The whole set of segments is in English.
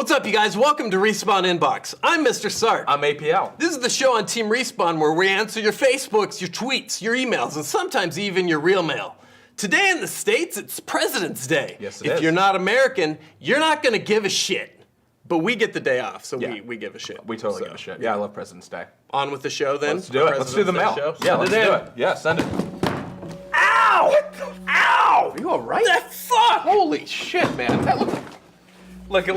What's up, you guys? Welcome to Respawn Inbox. I'm Mr. Sark. I'm APL. This is the show on Team Respawn where we answer your Facebooks, your tweets, your emails, and sometimes even your real mail. Today in the States, it's President's Day. Yes, it is. If you're not American, you're not gonna give a shit. But we get the day off, so we give a shit. We totally give a shit. Yeah, I love President's Day. On with the show then? Let's do it. Let's do the mail. Yeah, let's do it. Yeah, send it. Ow! Ow! Are you all right? That fuck! Holy shit, man. That Like it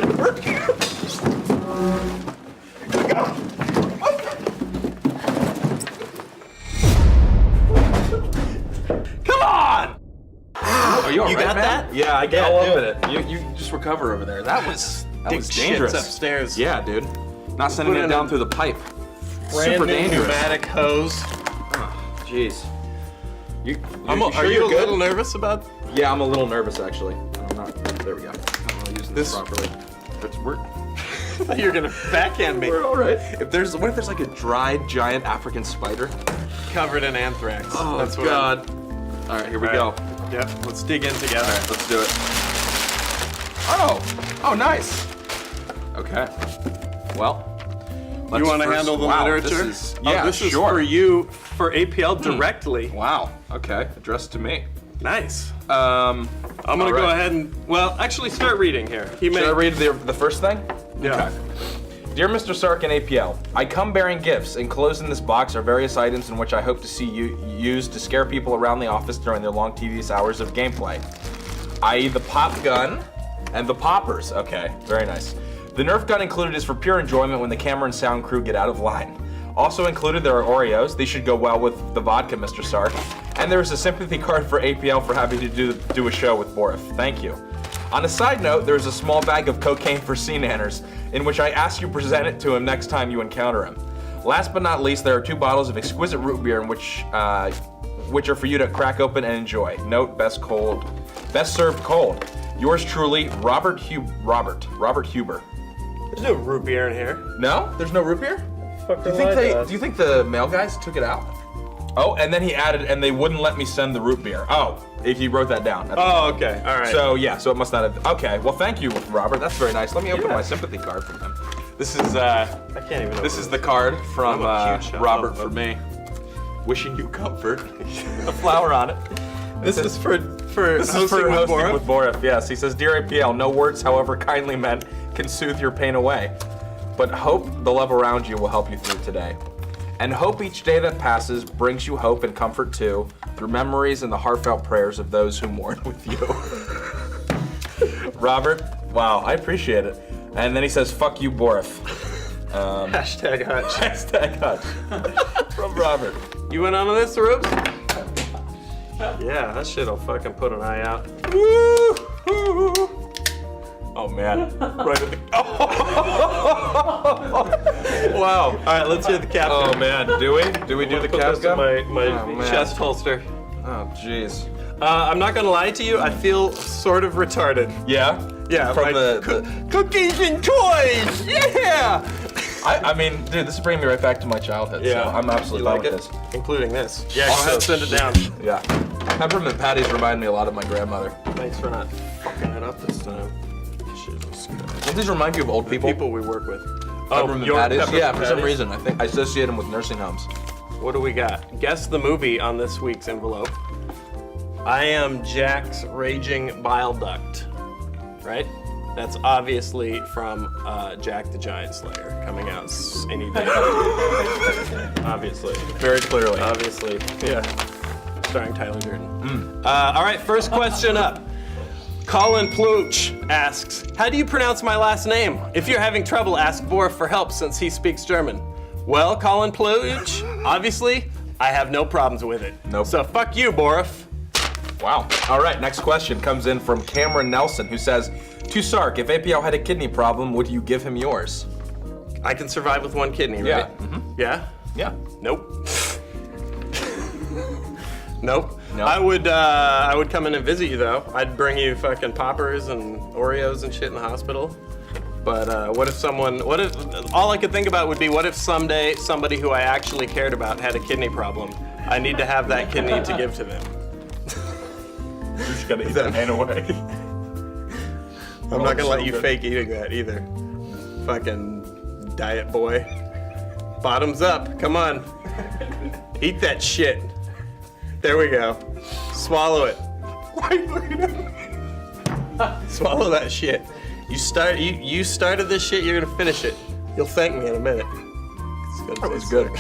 hurt you. Come on! Are you all right, got man? that? Yeah, I got all up in it. You just recover over there. That was dangerous. Shit's upstairs. Yeah, dude. Not sending it down through the pipe. Super dangerous. Pneumatic hose. Oh, jeez. Are you a little nervous about? Yeah, I'm a little nervous actually. I'm not. There we go. I'm not using this properly. You're gonna backhand me. We're all right. What if there's like a dried giant African spider covered in anthrax? Oh, that's God. All right, here we go. Yep, let's dig in together. All right, let's do it. Oh, nice. Okay. Well, you want to handle the literature? This is for you, for APL directly. Wow. Okay, addressed to me. Nice. I'm gonna go ahead and actually start reading here. Should I read the first thing? Yeah. Okay. Dear Mr. Sark and APL, I come bearing gifts. Enclosed in this box are various items in which I hope to see you used to scare people around the office during their long, tedious hours of gameplay. I.e. the pop gun and the poppers. Okay, very nice. The Nerf gun included is for pure enjoyment when the camera and sound crew get out of line. Also included there are Oreos. They should go well with the vodka, Mr. Sark. And there is a sympathy card for APL for having to do a show with Borif. Thank you. On a side note, there is a small bag of cocaine for C-nanners, in which I ask you present it to him next time you encounter him. Last but not least, there are 2 bottles of exquisite root beer, in which are for you to crack open and enjoy. Note: best served cold. Yours truly, Robert Huber. There's no root beer in here. No, there's no root beer. Do you think the mail guys took it out? Oh, and then he added, and they wouldn't let me send the root beer. Oh, if he wrote that down. Oh, okay, all right. So yeah, so it must not have. Okay, well, thank you, Robert. That's very nice. Let me open my sympathy card from him. This is I can't even. This is the card from Robert for me. Wishing you comfort. A flower on it. This is for hosting with Borif. Yes, he says, Dear APL, no words, however kindly meant, can soothe your pain away. But hope the love around you will help you through today. And hope each day that passes brings you hope and comfort too, through memories and the heartfelt prayers of those who mourn with you. Robert, wow, I appreciate it. And then he says, fuck you, Borif. Hashtag Hutch. Hashtag Hutch. From Robert. You went on to this, Rubes? Yeah, that shit'll fucking put an eye out. Oh man, right at the. Wow. All right, let's hear the cap gun. Oh man, do we do the cap gun? My chest holster. Oh jeez. I'm not gonna lie to you. I feel sort of retarded. Yeah. Yeah. From cookies and toys. Yeah. I mean, dude, this is bringing me right back to my childhood. Yeah. So I'm absolutely fine with this. Including this. Yeah. Go ahead, send it down. Yeah. Peppermint patties remind me a lot of my grandmother. Thanks for not fucking it up this time. Don't these remind you of old people? People we work with. Peppermint patties? Yeah, for some reason. I think I associate them with nursing homes. What do we got? Guess the movie on this week's envelope. I am Jack's Raging Bile Duct. Right? That's obviously from Jack the Giant Slayer, coming out any day. Obviously. Very clearly. Obviously. Yeah. Starring Tyler Durden. All right, first question up. Colin Ploach asks, how do you pronounce my last name? If you're having trouble, ask Borif for help since he speaks German. Well, Colin Ploach, obviously, I have no problems with it. Nope. So fuck you, Borif. Wow. All right, next question comes in from Cameron Nelson, who says, to Sark, if APL had a kidney problem, would you give him yours? I can survive with 1 kidney, right? Yeah. Mm-hmm. Yeah? Yeah. Nope. Nope. No. I would come in and visit you though. I'd bring you fucking poppers and Oreos and shit in the hospital. But what if all I could think about would be, what if someday somebody who I actually cared about had a kidney problem? I need to have that kidney to give to them. You just gotta eat that man away. I'm not gonna it's let so you good. fake eating that either. Fucking diet boy. Bottoms up, come on. Eat that shit. There we go. Swallow it. Why are you looking at me? Swallow that shit. You started this shit, you're gonna finish it. You'll thank me in a minute. That was good.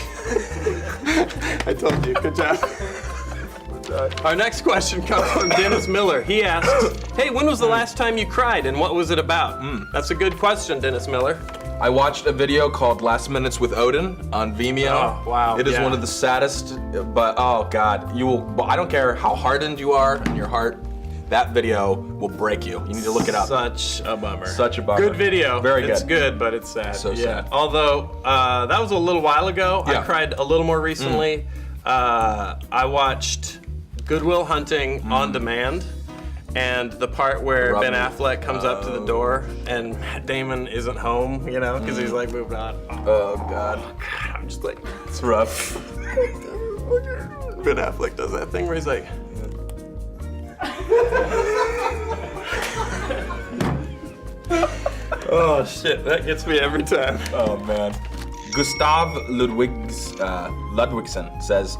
I told you, good job. Our next question comes from Dennis Miller. He asks, hey, when was the last time you cried and what was it about? That's a good question, Dennis Miller. I watched a video called Last Minutes with Odin on Vimeo. Oh, wow, It is yeah. one of the saddest, but oh God, I don't care how hardened you are in your heart, that video will break you. You need to look it up. Such a bummer. Such a bummer. Good video. Very good. It's good, but it's sad. So yeah. sad. Although, that was a little while ago. Yeah. I cried a little more recently. I watched Good Will Hunting on demand. And the part where Robin. Ben Affleck comes up to the door and Matt Damon isn't home, you know, because he's like moved on. Oh God. I'm just like, It's rough. Ben Affleck does that thing where he's like, oh shit, that gets me every time. Oh man. Gustav Ludwigsen says,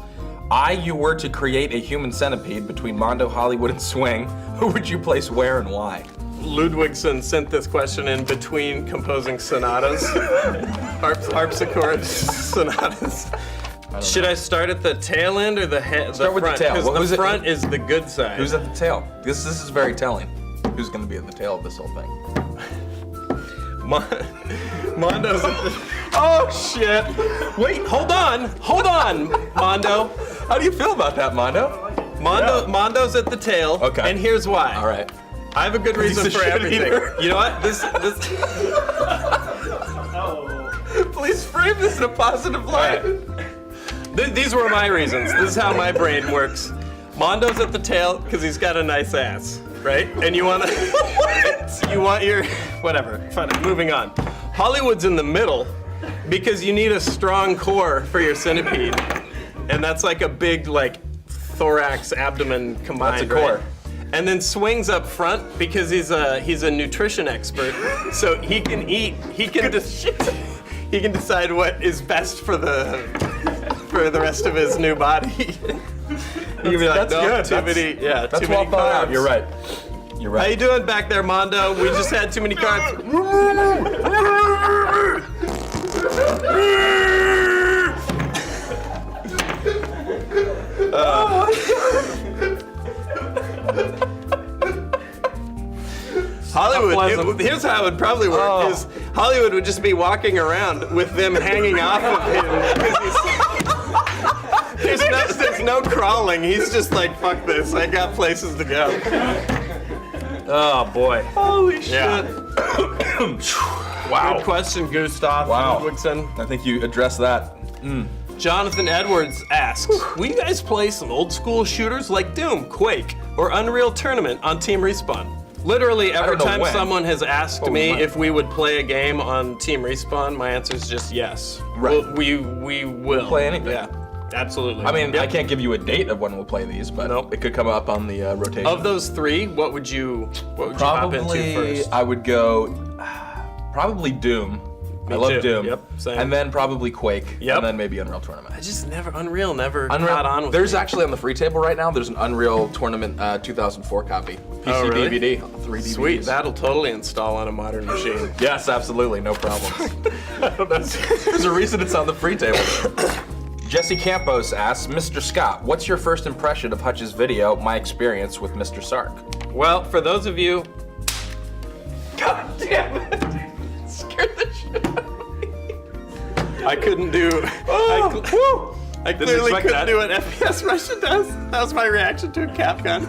you were to create a human centipede between Mondo, Hollywood, and Swing, who would you place where and why? Ludwigsen sent this question in between composing sonatas, harpsichord sonatas. Should I start at the tail end or the head? Start with the tail. Because Who's the it- front is the good side. Who's at the tail? This is very telling. Who's gonna be at the tail of this whole thing? Mondo's at the... Oh shit! Wait, hold on, Mondo. How do you feel about that, Mondo? Mondo's at the tail. Okay. And here's why. All right. I have a good reason He's a for shit everything. eater. You know what? This. Please frame this in a positive light. These were my reasons. This is how my brain works. Mondo's at the tail because he's got a nice ass, right? And you want your whatever. Fine. Moving on. Hollywood's in the middle because you need a strong core for your centipede, and that's like a big like thorax abdomen combined. That's a core. Right? And then Swing's up front because he's a nutrition expert, so he can eat. He can decide what is best for the rest of his new body. He can be like, That's no, good. too many, yeah, That's too well many thought out. carbs. You're right. You're How you right. doing back there, Mondo? We just had too many carbs. Hollywood, here's how it would probably work, is Hollywood would just be walking around with them hanging off of him. There's no crawling. He's just like, fuck this. I got places to go. Oh, boy. Holy shit. Yeah. Wow. Good question, Gustav Wow. Ludwigsen. I think you addressed that. Jonathan Edwards asks, will you guys play some old school shooters like Doom, Quake, or Unreal Tournament on Team Respawn? Literally every don't know time when. someone has asked Oh, me when. if we would play a game on Team Respawn, my answer is just yes. Right. We will. Play anything. Yeah, absolutely. I mean, Yep. I can't give you a date of when we'll play these, but Nope. it could come up on the rotation. Of those three, what would you hop into Probably, first? I would go probably Doom. I love too. Doom. Yep, same. And then probably Quake. Yep. And then maybe Unreal Tournament. I just never caught on with There's me. actually on the free table right now, there's an Unreal Tournament 2004 copy. PC Oh, really? DVD, 3 DVDs. Sweet, that'll totally install on a modern machine. Yes, absolutely, no problems. There's a reason it's on the free table. Jesse Campos asks, Mr. Scott, what's your first impression of Hutch's video, My Experience with Mr. Sark? Well, for those of you, God damn it! Scared the shit out of me. I couldn't do. I clearly expect couldn't that. do what FPS Russia does. That was my reaction to a cap gun.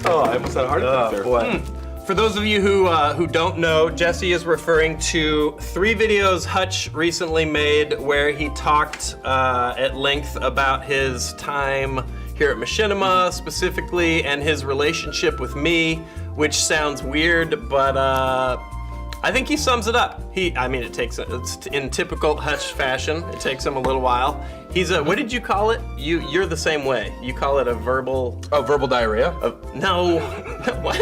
Oh, I almost had a heart attack there. Boy. For those of you who don't know, Jesse is referring to 3 videos Hutch recently made where he talked at length about his time here at Machinima specifically and his relationship with me, which sounds weird, but I think he sums it up. It's in typical Hutch fashion. It takes him a little while. He's a, what did you call it? You're the same way. You call it a verbal... Oh, verbal diarrhea? No. What?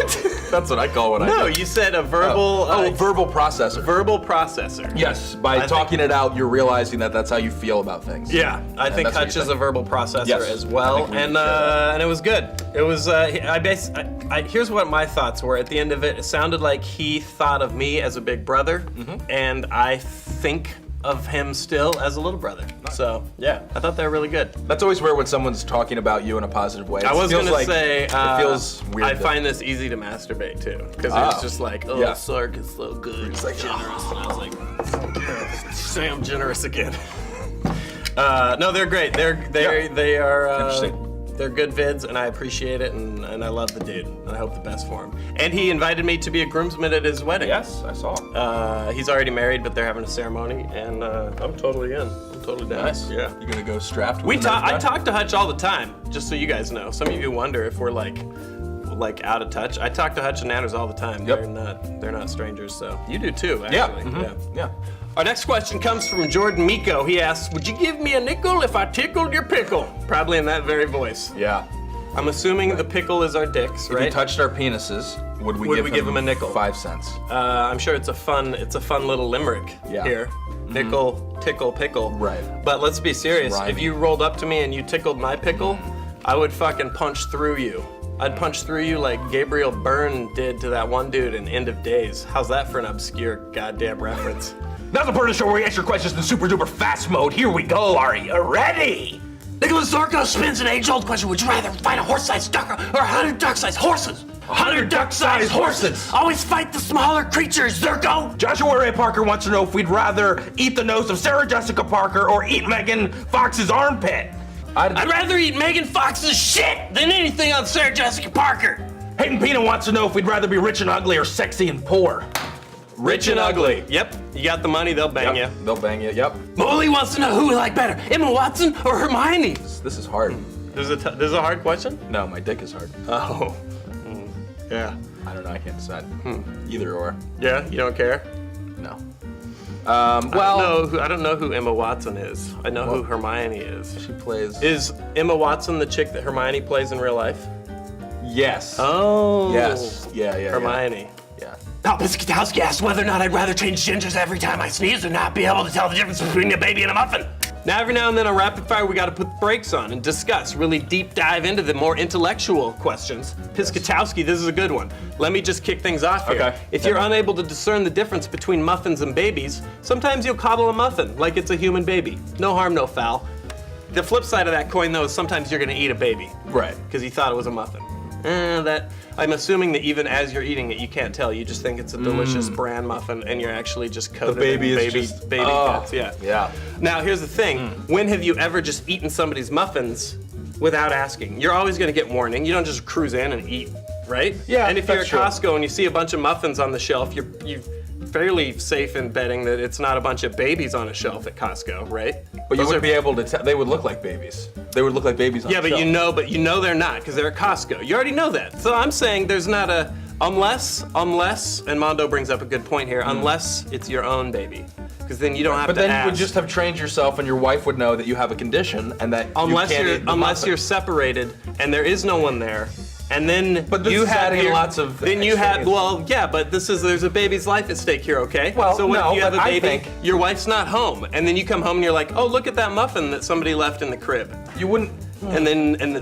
That's what I call it. No, you said a verbal... verbal processor. Verbal processor. Yes, by talking it out, you're realizing that that's how you feel about things. Yeah, I think Hutch is a verbal processor as well, and it was good. It was, here's what my thoughts were. At the end of it, it sounded like he thought of me as a big brother, and I think of him still as a little brother. Nice. So, yeah, I thought they were really good. That's always weird when someone's talking about you in a positive way. I was going to say, it feels weird. I find this easy to masterbate too, because it's just like, Sark is so good, he's like generous, and I was like, say I'm generous again. No, they're great. They are interesting. They're good vids, and I appreciate it, and I love the dude, and I hope the best for him. And he invited me to be a groomsman at his wedding. Yes, I saw. He's already married, but they're having a ceremony, and I'm totally in. I'm totally down. Nice. Yeah. You gonna go strapped? I talk to Hutch all the time, just so you guys know. Some of you wonder if we're like out of touch. I talk to Hutch and Nanners all the time. Yep. They're not strangers, so you do too, actually. Yeah. Our next question comes from Jordan Miko. He asks, would you give me a nickel if I tickled your pickle? Probably in that very voice. Yeah. I'm assuming the pickle is our dicks, right? If he touched our penises, would we give him a nickel? 5 cents. I'm sure it's a fun little limerick here. Nickel, tickle, pickle. Right. But let's be serious. If you rolled up to me and you tickled my pickle, I would fucking punch through you. I'd punch through you like Gabriel Byrne did to that one dude in End of Days. How's that for an obscure goddamn reference? Now's the part of the show where we answer questions in super duper fast mode. Here we go. Are you ready? Nicholas Zarko spins an age-old question. Would you rather fight a horse-sized duck or 100 duck-sized horses? 100 duck-sized horses. Always fight the smaller creatures, Zirko. Joshua Ray Parker wants to know if we'd rather eat the nose of Sarah Jessica Parker or eat Megan Fox's armpit. I'd rather eat Megan Fox's shit than anything on Sarah Jessica Parker. Hayden Pina wants to know if we'd rather be rich and ugly or sexy and poor. Rich and ugly. Yep. You got the money, they'll bang you. They'll bang you, yep. Molly wants to know who we like better, Emma Watson or Hermione? This is hard. This is a hard question? No, my dick is hard. Oh. Yeah. I don't know, I can't decide. Either or. Yeah, you don't care? No. I don't know who Emma Watson is. I know who Hermione is. She plays... Is Emma Watson the chick that Hermione plays in real life? Yes. Oh. Yes. Yeah. Hermione. Yeah. Now, Piskatowski asked whether or not I'd rather change genders every time I sneeze or not be able to tell the difference between a baby and a muffin. Now, every now and then on Rapid Fire, we got to put the brakes on and discuss, really deep dive into the more intellectual questions. Piskatowski, this is a good one. Let me just kick things off here. Okay. If you're unable to discern the difference between muffins and babies, sometimes you'll coddle a muffin like it's a human baby. No harm, no foul. The flip side of that coin, though, is sometimes you're going to eat a baby. Right. Because you thought it was a muffin. I'm assuming that even as you're eating it, you can't tell. You just think it's a delicious bran muffin, and you're actually just coated in baby cuts. Yeah. Now, here's the thing. When have you ever just eaten somebody's muffins without asking? You're always going to get warning. You don't just cruise in and eat, right? Yeah, And if you're at that's true. Costco and you see a bunch of muffins on the shelf, you're fairly safe in betting that it's not a bunch of babies on a shelf at Costco, right? But you wouldn't be able to tell. They would look like babies. They would look like babies on Yeah, the but shelf. you know they're not because they're at Costco. You already know that. So I'm saying there's not a unless, and Mondo brings up a good point here. Unless it's your own baby, because then you don't have But to then ask. you would just have trained yourself, and your wife would know that you have a condition, and that unless you can't eat the unless muffin. you're separated and there is no one there. And then But this you is have adding lots of Then you have extraneous- but there's a baby's life at stake here, okay? Well, so what no, if you have but a I baby, think- your wife's not home, and then you come home and you're like, oh, look at that muffin that somebody left in the crib. You wouldn't.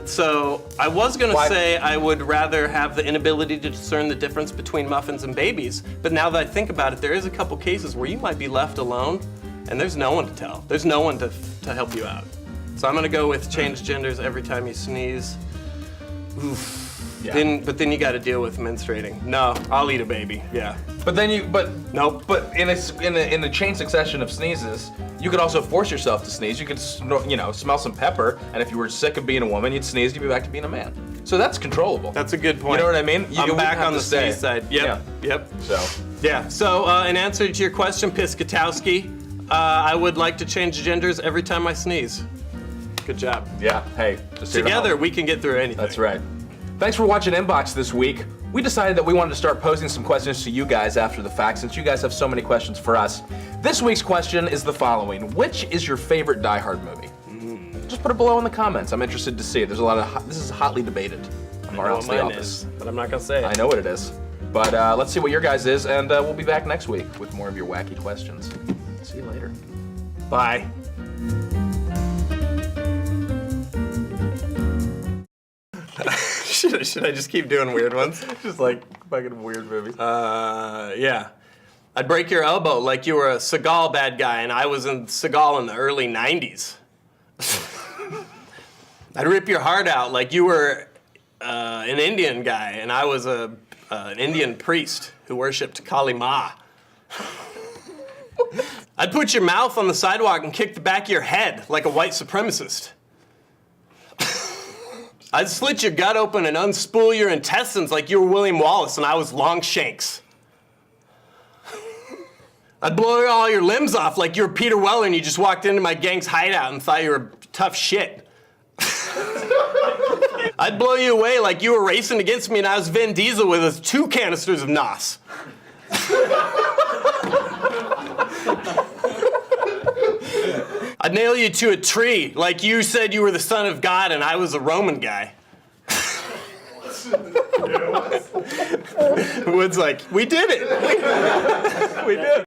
So I was gonna Why- say I would rather have the inability to discern the difference between muffins and babies, but now that I think about it, there is a couple cases where you might be left alone, and there's no one to tell. There's no one to help you out. So I'm gonna go with change genders every time you sneeze. Oof. Yeah. But then you got to deal with menstruating. No, I'll eat a baby. Yeah. Nope. But in a chain succession of sneezes, you could also force yourself to sneeze. You could, smell some pepper, and if you were sick of being a woman, you'd sneeze, you'd be back to being a man. So that's controllable. That's a good point. You know what I mean? I'm back on the sneeze side. Yep. Yep. So in answer to your question, Piskatowski, I would like to change genders every time I sneeze. Good job. Yeah. Hey. Just here to Together help. we can get through anything. That's right. Thanks for watching Inbox this week. We decided that we wanted to start posing some questions to you guys after the fact, since you guys have so many questions for us. This week's question is the following: which is your favorite Die Hard movie? Put it below in the comments. I'm interested to see. There's a lot of this is hotly debated around the office. But I'm not gonna say it. I know what it is. But let's see what your guys is, and we'll be back next week with more of your wacky questions. See you later. Bye. Should I just keep doing weird ones? Just like fucking weird movies. Yeah. I'd break your elbow like you were a Seagal bad guy and I was in Seagal in the early 90s. I'd rip your heart out like you were an Indian guy and I was an Indian priest who worshipped Kali Ma. I'd put your mouth on the sidewalk and kick the back of your head like a white supremacist. I'd slit your gut open and unspool your intestines like you were William Wallace and I was Longshanks. I'd blow all your limbs off like you were Peter Weller and you just walked into my gang's hideout and thought you were tough shit. I'd blow you away like you were racing against me and I was Vin Diesel with 2 canisters of NOS. I'd nail you to a tree like you said you were the son of God and I was a Roman guy. Wood's like, we did it. We did it.